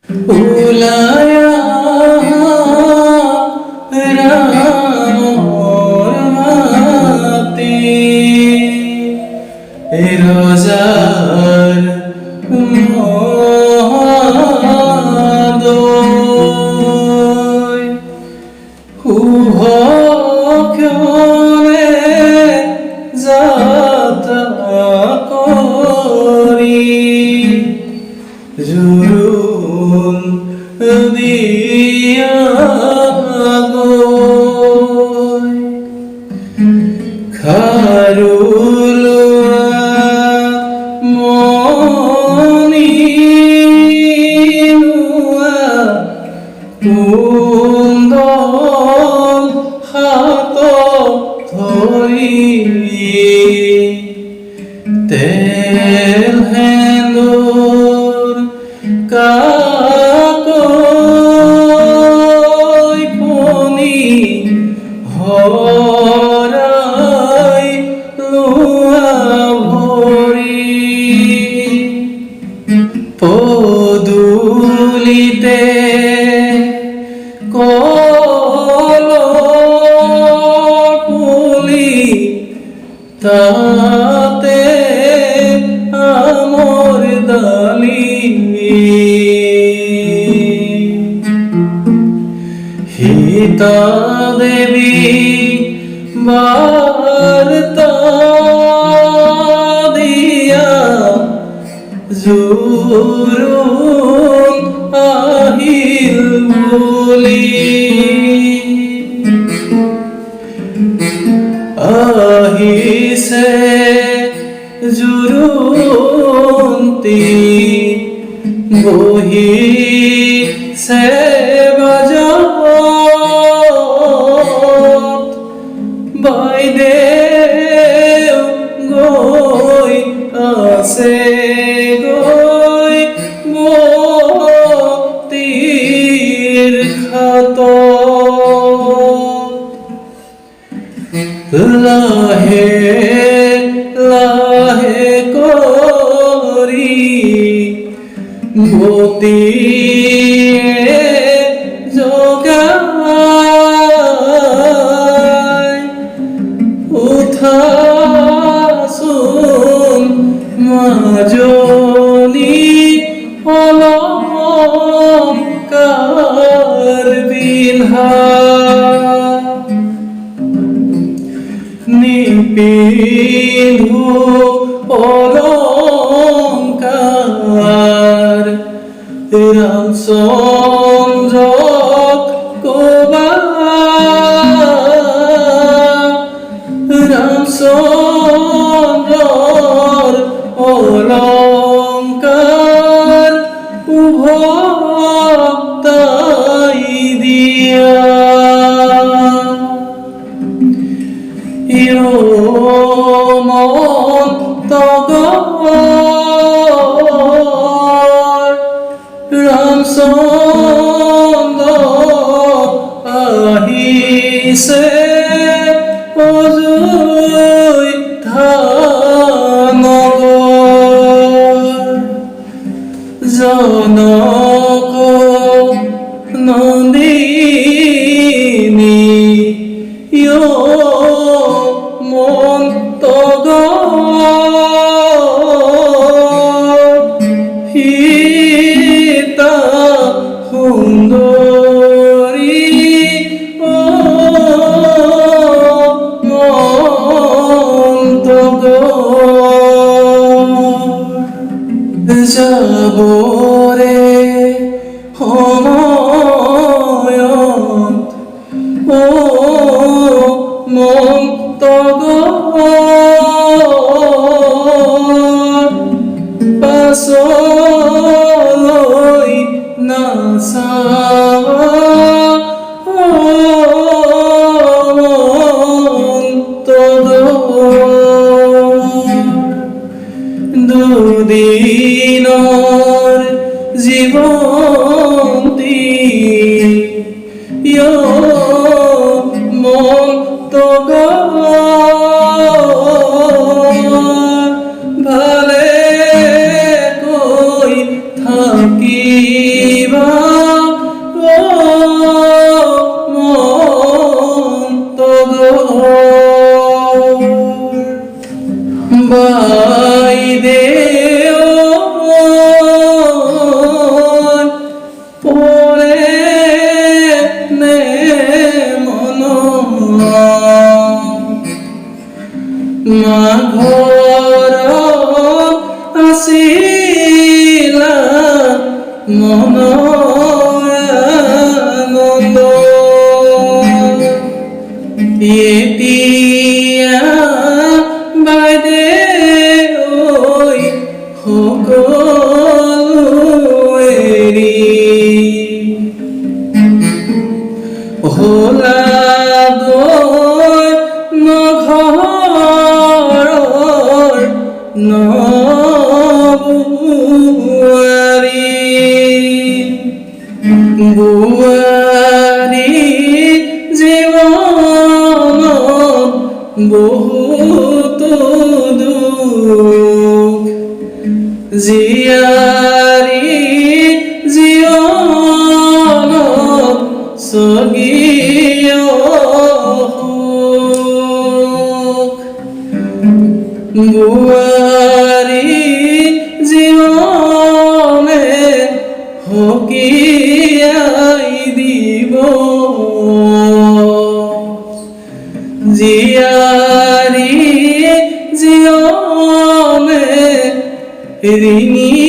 উলায়া রামর মাতে রোজার মহাদয় উভক্ষণে যাত্রা করি জুরুন দিয়া গয় খারুলুয়া মনিনুয়া কুন্দন হাত ধরি তেল হেন্দুর কাকই ফণি হরাই লুয়া ভরি পদুলিতে কলপুলি তাতে আমর দালি সীতা দেবী বার্তা দিয়া জুরুন আহিল বলি আহিছে জুরুন্তি বহিছে বাজত বাইদেউ গৈ আছে গৈ মতিৰ খাত লাহে লাহে কৰি মতিয়ে জগাই উঠাচোন মাজনী অলংকাৰ পিন্ধা নিপিন্ধো অলংকাৰ ৰামচন্দ্ৰক কবা ৰামচন্দ্ৰৰ অলংকাৰ উভতাই দিয়া রামচন্দ্র আহিছে অযোধ্যা নগৰ জনক নন্দিনী সীতা সুন্দরী যাবৰে সময়ত পাছলৈ নাচাবা দুদিনৰ জীৱন্তী ভালে কৈ থাকিবা আনন্দ এতিয়া বাদে ঐ সকলো এৰি হোলাদৈ নঘৰৰ নবোৱাৰী বোৱাৰী জীৱনত বহুতো দুখ জীয়াৰী জীৱনত স্বৰ্গীয় সুখ বোৱাৰী জীৱনে সকীয়াই দিব জীয়াৰী জীৱনে ৰিঙি